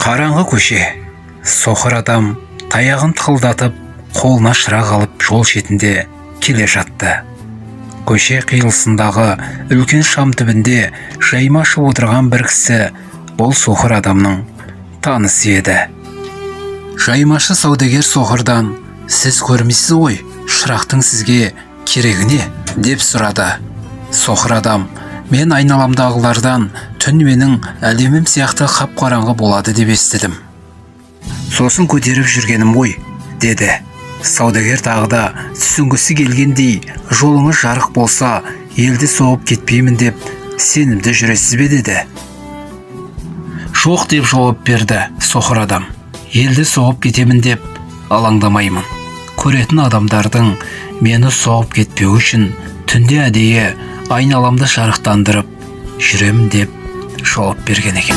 Қараңғы көше. Соқыр адам таяғын тықылдатып, қолына шырақ алып жол шетінде келе жатты. Көше қиылысындағы үлкен шам түбінде жайма ашып отырған бір кісі бұл соқыр адамның танысы еді. Жаймашы саудагер соқырдан: «Сіз көрмейсіз ғой, шырақтың сізге керегі не?» деп сұрады. Соқыр адам: «Мен айналамдағылардан түн менің әлемім сияқты қап-қараңғы болады деп естідім. Сосын көтеріп жүргенім ғой», деді. Саудагер тағы да түсінгісі келгендей: «Жолыңыз жарық болса, елді соғып кетпеймін деп сенімді жүресіз бе?» деді. «Жоқ» деп жауап берді соқыр адам. «Елді соғып кетемін деп алаңдамаймын. Көретін адамдардың мені соғып кетпеу үшін түнде әдейі айналамды жарықтандырып жүремін» деп жауап берген екен.